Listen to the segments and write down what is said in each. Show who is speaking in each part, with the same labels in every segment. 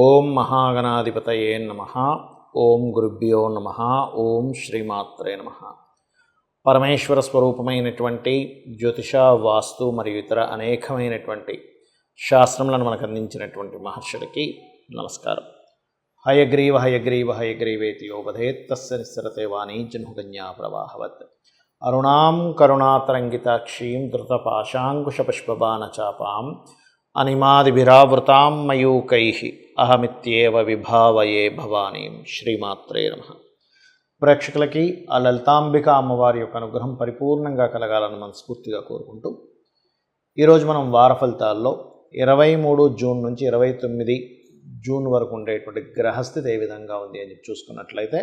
Speaker 1: ఓం మహాగణాధిపతయే నమః. ఓం గురుభ్యో నమః. ఓం శ్రీమాత్రే నమః. పరమేశ్వర స్వరూపమైనటువంటి జ్యోతిష, వాస్తు మరియు ఇతర అనేకమైనటువంటి శాస్త్రములను మనకు అందించినటువంటి మహర్షులకి నమస్కారం. హయగ్రీవ హయగ్రీవ హయగ్రీవేతి యోపధేత్ తస్య నిస్సరతే వాణీ జన్మకన్యా ప్రవాహవత్. అరుణాం కరుణాతరంగితాక్షీం ధృతపాశాంకుశపుష్పబాణచాపాం అనిమాదిభిరావృతాం మయూకైః అహమిత్యేవ విభావయే భవానీం. శ్రీమాత్రే నమః. ప్రేక్షకులకి ఆ లలితాంబిక అమ్మవారి యొక్క అనుగ్రహం పరిపూర్ణంగా కలగాలని మనస్ఫూర్తిగా కోరుకుంటూ ఈరోజు మనం వార ఫలితాల్లో 23 జూన్ నుంచి 29 జూన్ వరకు ఉండేటువంటి గ్రహస్థితి ఏ విధంగా ఉంది అని చూసుకున్నట్లయితే,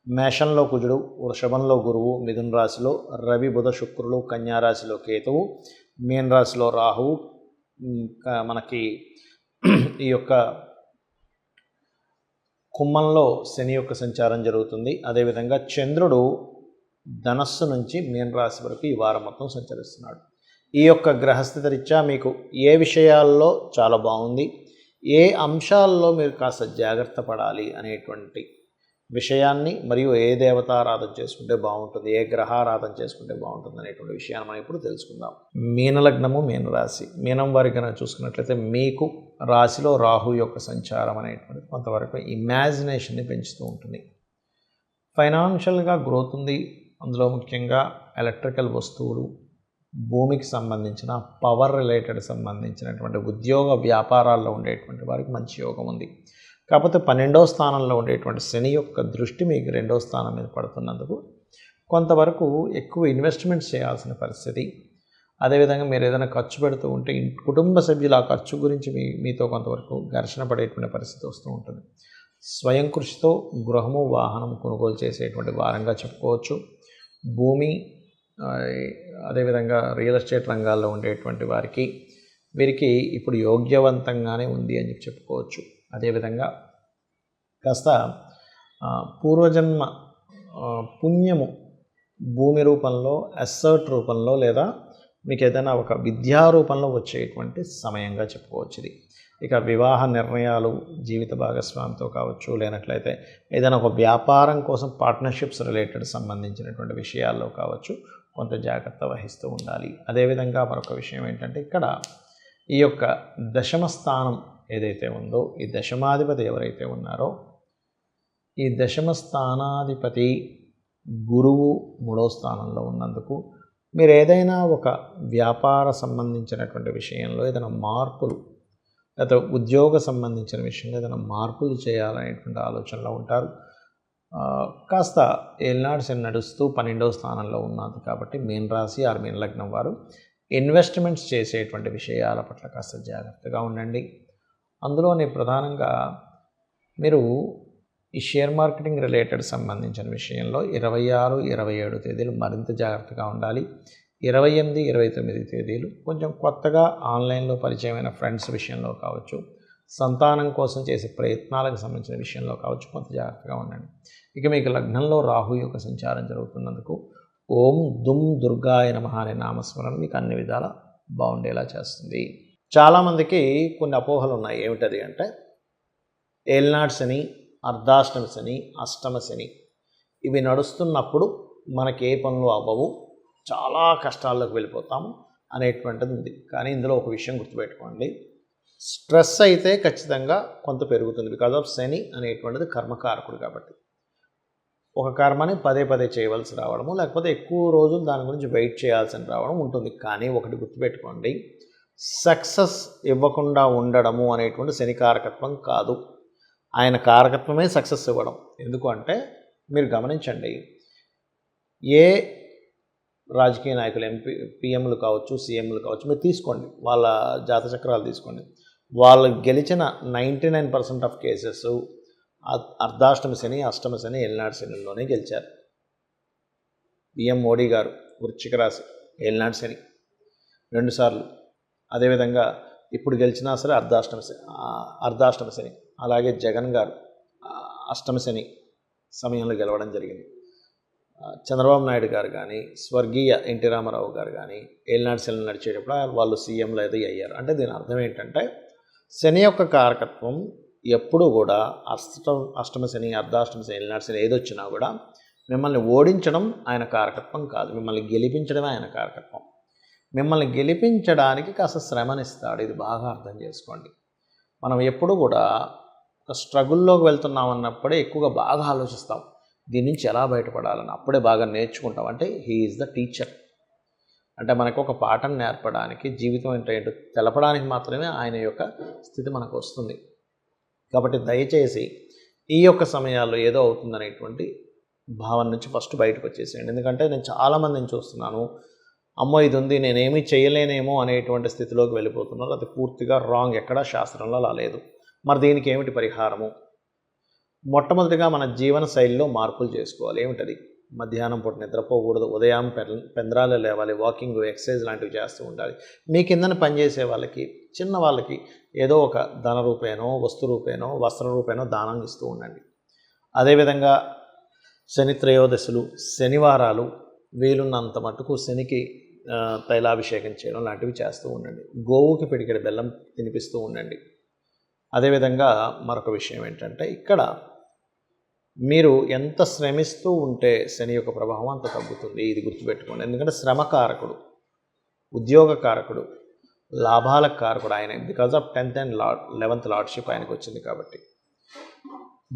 Speaker 1: మేషంలో కుజుడు, వృషభంలో గురువు, మిథున రాశిలో రవి, బుధ, శుక్రులు, కన్యా రాశిలో కేతువు, మీన రాశిలో రాహువు, మనకి ఈ యొక్క కుంభంలో శని యొక్క సంచారం జరుగుతుంది. అదేవిధంగా చంద్రుడు ధనస్సు నుంచి మీన రాశి వరకు ఈ వారం మొత్తం సంచరిస్తున్నాడు. ఈ యొక్క గ్రహస్థితి రీత్యా మీకు ఏ విషయాల్లో చాలా బాగుంది, ఏ అంశాల్లో మీరు కాస్త జాగ్రత్త పడాలి అనేటువంటి విషయాన్ని, మరియు ఏ దేవతారాధన చేసుకుంటే బాగుంటుంది, ఏ గ్రహారాధన చేసుకుంటే బాగుంటుంది అనేటువంటి విషయాన్ని మనం ఇప్పుడు తెలుసుకుందాం. మీనలగ్నము, మీనరాశి. మీనం వారికి కనుక చూసుకున్నట్లయితే మీకు రాశిలో రాహు యొక్క సంచారం అనేటువంటిది కొంతవరకు ఇమాజినేషన్ని పెంచుతూ ఉంటుంది. ఫైనాన్షియల్గా గ్రోత్ ఉంది. అందులో ముఖ్యంగా ఎలక్ట్రికల్ వస్తువులు, భూమికి సంబంధించిన పవర్ రిలేటెడ్ సంబంధించినటువంటి ఉద్యోగ వ్యాపారాల్లో ఉండేటువంటి వారికి మంచి యోగం ఉంది. కాకపోతే 12వ స్థానంలో ఉండేటువంటి శని యొక్క దృష్టి మీకు 2వ స్థానం మీద పడుతున్నందుకు కొంతవరకు ఎక్కువ ఇన్వెస్ట్మెంట్స్ చేయాల్సిన పరిస్థితి. అదేవిధంగా మీరు ఏదైనా ఖర్చు పెడుతూ ఉంటే కుటుంబ సభ్యులు ఆ ఖర్చు గురించి మీతో కొంతవరకు ఘర్షణ పడేటువంటి పరిస్థితి వస్తూ ఉంటుంది. స్వయం కృషితో గృహము, వాహనం కొనుగోలు చేసేటువంటి వారంగా చెప్పుకోవచ్చు. భూమి, అదేవిధంగా రియల్ ఎస్టేట్ రంగాల్లో ఉండేటువంటి వీరికి ఇప్పుడు యోగ్యవంతంగానే ఉంది అని చెప్పుకోవచ్చు. అదేవిధంగా కాస్త పూర్వజన్మ పుణ్యము భూమి రూపంలో, అసెట్ రూపంలో, లేదా మీకు ఏదైనా ఒక విద్యా రూపంలో వచ్చేటువంటి సమయంగా చెప్పుకోవచ్చు ఇది. ఇక వివాహ నిర్ణయాలు జీవిత భాగస్వామితో కావచ్చు, లేనట్లయితే ఏదైనా ఒక వ్యాపారం కోసం పార్ట్నర్షిప్స్ రిలేటెడ్ సంబంధించినటువంటి విషయాల్లో కావచ్చు, కొంత జాగ్రత్త వహిస్తూ ఉండాలి. అదేవిధంగా మరొక విషయం ఏంటంటే, ఇక్కడ ఈ యొక్క దశమ స్థానం ఏదైతే ఉందో, ఈ దశమాధిపతి ఎవరైతే ఉన్నారో, ఈ దశమ స్థానాధిపతి గురువు 3వ స్థానంలో ఉన్నందుకు మీరు ఏదైనా ఒక వ్యాపార సంబంధించినటువంటి విషయంలో ఏదైనా మార్పులు, లేదా ఉద్యోగ సంబంధించిన విషయంలో ఏదైనా మార్పులు చేయాలనేటువంటి ఆలోచనలో ఉంటారు. కాస్త ఏలినాడు శని నడుస్తూ 12వ స్థానంలో ఉన్నది కాబట్టి మీన రాశి ఆర్ మీన లగ్నం వారు ఇన్వెస్ట్మెంట్స్ చేసేటువంటి విషయాల పట్ల కాస్త జాగ్రత్తగా ఉండండి. అందులోనే ప్రధానంగా మీరు ఈ షేర్ మార్కెటింగ్ రిలేటెడ్ సంబంధించిన విషయంలో 26, 27 తేదీలు మరింత జాగ్రత్తగా ఉండాలి. 28, 29 తేదీలు కొంచెం కొత్తగా ఆన్లైన్లో పరిచయమైన ఫ్రెండ్స్ విషయంలో కావచ్చు, సంతానం కోసం చేసే ప్రయత్నాలకు సంబంధించిన విషయంలో కావచ్చు, కొంత జాగ్రత్తగా ఉండండి. ఇక మీకు లగ్నంలో రాహు యొక్క సంచారం జరుగుతున్నందుకు ఓం దుమ్ దుర్గాయ నమః అనే నామస్మరణ మీకు అన్ని విధాలా బాగుండేలా చేస్తుంది. చాలామందికి కొన్ని అపోహలు ఉన్నాయి. ఏమిటది అంటే, ఏలినాడు శని, అర్ధాష్టమ శని, అష్టమ శని ఇవి నడుస్తున్నప్పుడు మనకి ఏ పనులు అవ్వవు, చాలా కష్టాల్లోకి వెళ్ళిపోతాము అనేటువంటిది ఉంది. కానీ ఇందులో ఒక విషయం గుర్తుపెట్టుకోండి, స్ట్రెస్ అయితే ఖచ్చితంగా కొంత పెరుగుతుంది. బికాజ్ ఆఫ్ శని అనేటువంటిది కర్మకారకుడు కాబట్టి ఒక కర్మని పదే పదే చేయవలసి రావడము, లేకపోతే ఎక్కువ రోజులు దాని గురించి వెయిట్ చేయాల్సిన రావడం ఉంటుంది. కానీ ఒకటి గుర్తుపెట్టుకోండి, సక్సెస్ ఇవ్వకుండా ఉండడము అనేటువంటి శని కారకత్వం కాదు. ఆయన కారకత్వమే సక్సెస్ ఇవ్వడం. ఎందుకు అంటే, మీరు గమనించండి, ఏ రాజకీయ నాయకులు, పిఎంలు కావచ్చు, సీఎంలు కావచ్చు, మీరు తీసుకోండి, వాళ్ళ జాతచక్రాలు తీసుకోండి, వాళ్ళు గెలిచిన 99% ఆఫ్ కేసెస్ అర్ధాష్టమ శని, అష్టమ శని, ఏలినాడు శనిలోనే గెలిచారు. పిఎం మోడీ గారు వృశ్చిక రాశి, ఏలినాడు శని 2 సార్లు. అదేవిధంగా ఇప్పుడు గెలిచినా సరే అర్ధాష్టమ శని. అలాగే జగన్ గారు అష్టమ శని సమయంలో గెలవడం జరిగింది. చంద్రబాబు నాయుడు గారు కానీ, స్వర్గీయ ఎన్టీ రామారావు గారు కానీ ఏలినాడు శని నడిచేటప్పుడు వాళ్ళు సీఎంలు అయితే అయ్యారు. అంటే దీని అర్థం ఏంటంటే, శని యొక్క కారకత్వం ఎప్పుడూ కూడా అష్టమ శని, అర్ధాష్టమ శని, ఏలినాటి శని ఏదొచ్చినా కూడా మిమ్మల్ని ఓడించడం ఆయన కారకత్వం కాదు, మిమ్మల్ని గెలిపించడమే ఆయన కారకత్వం. మిమ్మల్ని గెలిపించడానికి కాస్త శ్రమనిస్తాడు. ఇది బాగా అర్థం చేసుకోండి. మనం ఎప్పుడు కూడా ఒక స్ట్రగుల్లోకి వెళ్తున్నాం అన్నప్పుడే ఎక్కువగా బాగా ఆలోచిస్తాం, దీని నుంచి ఎలా బయటపడాలని. అప్పుడే బాగా నేర్చుకుంటాం. అంటే హీ ఈజ్ ద టీచర్. అంటే మనకు ఒక పాఠం నేర్పడానికి, జీవితం ఏంటో తెలపడానికి మాత్రమే ఆయన యొక్క స్థితి మనకు వస్తుంది. కాబట్టి దయచేసి ఈ యొక్క సమయాల్లో ఏదో అవుతుందనేటువంటి భావన నుంచి ఫస్ట్ బయటకు వచ్చేసేయండి. ఎందుకంటే నేను చాలామందిని చూస్తున్నాను, అమ్మో ఇది ఉంది, నేనేమీ చేయలేనేమో అనేటువంటి స్థితిలోకి వెళ్ళిపోతున్నారు. అది పూర్తిగా రాంగ్. ఎక్కడా శాస్త్రంలో అలా లేదు. మరి దీనికి ఏమిటి పరిహారము? మొట్టమొదటిగా మన జీవన శైలిలో మార్పులు చేసుకోవాలి. ఏమిటది? మధ్యాహ్నం పూట నిద్రపోకూడదు, ఉదయం పెందరాలే లేవాలి, వాకింగ్, ఎక్సర్సైజ్ లాంటివి చేస్తూ ఉండాలి. మీ కిందన పనిచేసే వాళ్ళకి, చిన్న వాళ్ళకి ఏదో ఒక ధన రూపేనో, వస్తు రూపేనో, వస్త్ర రూపేనో దానం ఇస్తూ ఉండండి. అదేవిధంగా శని త్రయోదశులు, శనివారాలు వీలున్నంత మటుకు శనికి తైలాభిషేకం చేయడం లాంటివి చేస్తూ ఉండండి. గోవుకి పిడికెడు బెల్లం తినిపిస్తూ ఉండండి. అదేవిధంగా మరొక విషయం ఏంటంటే, ఇక్కడ మీరు ఎంత శ్రమిస్తూ ఉంటే శని యొక్క ప్రభావం అంత తగ్గుతుంది. ఇది గుర్తుపెట్టుకోండి. ఎందుకంటే శ్రమకారకుడు, ఉద్యోగకారకుడు, లాభాల కారకుడు ఆయన. Because of 10th and 11th lordship ఆయనకు వచ్చింది కాబట్టి.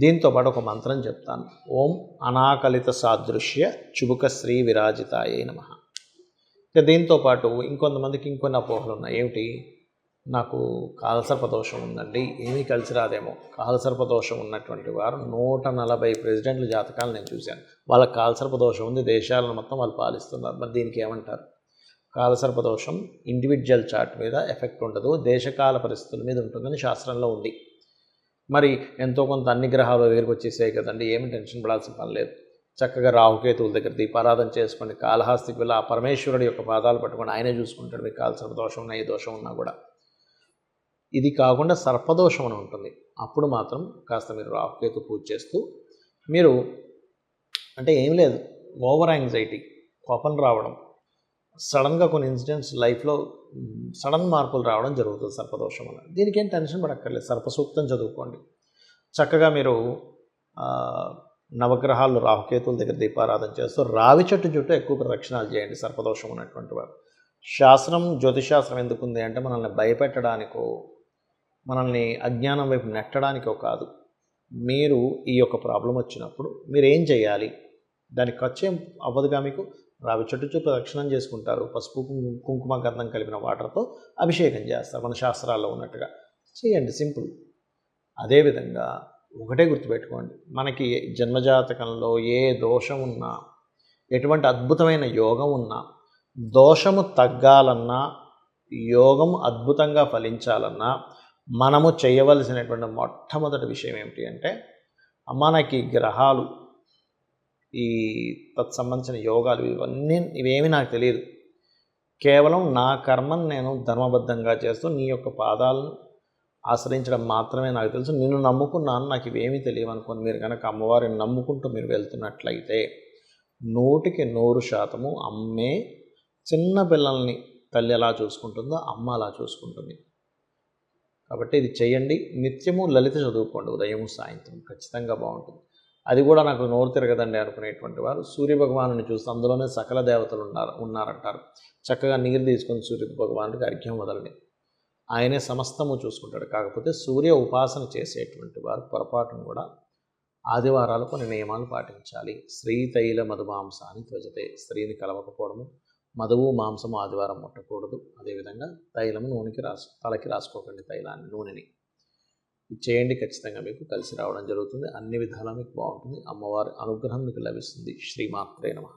Speaker 1: దీంతో పాటు ఒక మంత్రం చెప్తాను. ఓం అనాకలిత సాదృశ్య చుబుక శ్రీ విరాజితాయే నమః. ఇక దీంతో పాటు ఇంకొంతమందికి ఇంకొన్ని అపోహలు ఉన్నాయి. ఏమిటి? నాకు కాలసర్పదోషం ఉందండి, ఏమీ కలిసి రాదేమో. కాలసర్పదోషం ఉన్నటువంటి వారు 140 ప్రెసిడెంట్ల జాతకాలు నేను చూశాను. వాళ్ళకి కాలసర్పదోషం ఉంది, దేశాలను మొత్తం వాళ్ళు పాలిస్తున్నారు. మరి దీనికి ఏమంటారు? కాలసర్పదోషం ఇండివిజువల్ చార్ట్ మీద ఎఫెక్ట్ ఉండదు, దేశకాల పరిస్థితుల మీద ఉంటుందని శాస్త్రంలో ఉంది. మరి ఎంతో కొంత అన్ని గ్రహాలు దగ్గరికి వచ్చేసాయి కదండి, ఏమి టెన్షన్ పడాల్సిన పని లేదు. చక్కగా రాహుకేతువుల దగ్గర దీపారాధన చేసుకోండి. కాళహస్తికి వెళ్ళి ఆ పరమేశ్వరుడి యొక్క పాదాలు పట్టుకొని ఆయనే చూసుకుంటాడు. మీకు కాలసర్పదోషం ఉన్నా, ఏ దోషం ఉన్నా కూడా. ఇది కాకుండా సర్పదోషం అని ఉంటుంది. అప్పుడు మాత్రం కాస్త మీరు రాహుకేతు పూజ చేస్తూ, మీరు అంటే ఏం లేదు, ఓవర్ యాంగ్జైటీ, కోపం రావడం, సడన్గా కొన్ని ఇన్సిడెంట్స్ లైఫ్లో సడన్ మార్పులు రావడం జరుగుతుంది సర్పదోషం వల్ల. దీనికి ఏం టెన్షన్ పడక్కర్లేదు. సర్పసూక్తం చదువుకోండి. చక్కగా మీరు నవగ్రహాలు రాహుకేతువుల దగ్గర దీపారాధన చేస్తూ రావి చెట్టు చుట్టూ ఎక్కువ ప్రదక్షిణాలు చేయండి సర్పదోషం ఉన్నటువంటి వారు. శాస్త్రం, జ్యోతిషాస్త్రం ఎందుకుంది అంటే మనల్ని భయపెట్టడానికో, మనల్ని అజ్ఞానం వైపు నెట్టడానికో కాదు. మీరు ఈ యొక్క ప్రాబ్లం వచ్చినప్పుడు మీరు ఏం చేయాలి? దానికి ఖర్చు అవ్వదుగా. మీకు రావి చెట్టు చుట్టూ ప్రదక్షిణం చేసుకుంటారు, పసుపు కుంకుమ గంధం కలిపిన వాటర్తో అభిషేకం చేస్తారు మన శాస్త్రాల్లో ఉన్నట్టుగా. చేయండి, సింపుల్. అదేవిధంగా ఒకటే గుర్తుపెట్టుకోండి, మనకి జన్మజాతకంలో ఏ దోషం ఉన్నా, ఎటువంటి అద్భుతమైన యోగం ఉన్నా, దోషము తగ్గాలన్నా, యోగం అద్భుతంగా ఫలించాలన్నా మనము చేయవలసినటువంటి మొట్టమొదటి విషయం ఏమిటి అంటే, అమ్మ నాకు ఈ గ్రహాలు, ఈ తత్సంబంధించిన యోగాలు ఇవేమీ నాకు తెలియదు, కేవలం నా కర్మను నేను ధర్మబద్ధంగా చేస్తూ నీ యొక్క పాదాలను ఆశ్రయించడం మాత్రమే నాకు తెలుసు, నిన్ను నమ్ముకున్నాను, నాకు ఇవేమీ తెలియవు అనుకోని మీరు కనుక అమ్మవారిని నమ్ముకుంటూ మీరు వెళ్తున్నట్లయితే 100% అమ్మే చిన్న పిల్లల్ని తల్లి ఎలా చూసుకుంటుందో అమ్మ అలా చూసుకుంటుంది. కాబట్టి ఇది చేయండి. నిత్యము లలిత చదువుకోండి, ఉదయము సాయంత్రం, ఖచ్చితంగా బాగుంటుంది. అది కూడా నాకు నోరు తిరగదండి అనుకునేటువంటి వారు సూర్యభగవాను చూస్తే అందులోనే సకల దేవతలు ఉన్నారంటారు. చక్కగా నీరు తీసుకొని సూర్య భగవానుడికి అర్ఘ్యం వదలండి, ఆయనే సమస్తము చూసుకుంటాడు. కాకపోతే సూర్య ఉపాసన చేసేటువంటి వారు పొరపాటును కూడా ఆదివారాలు కొన్ని నియమాలు పాటించాలి. శ్రీతైల మధుమాంసాన్ని త్వజతే, స్త్రీని కలవకపోవడము, మధువు మాంసము ఆదివారం ముట్టకూడదు. అదేవిధంగా తైలము తలకి రాసుకోకండి, తైలాన్ని, నూనెని. ఇది చేయండి, ఖచ్చితంగా మీకు కలిసి రావడం జరుగుతుంది. అన్ని విధాలా మీకు బాగుంటుంది. అమ్మవారి అనుగ్రహం మీకు లభిస్తుంది. శ్రీమాత్రే నమః.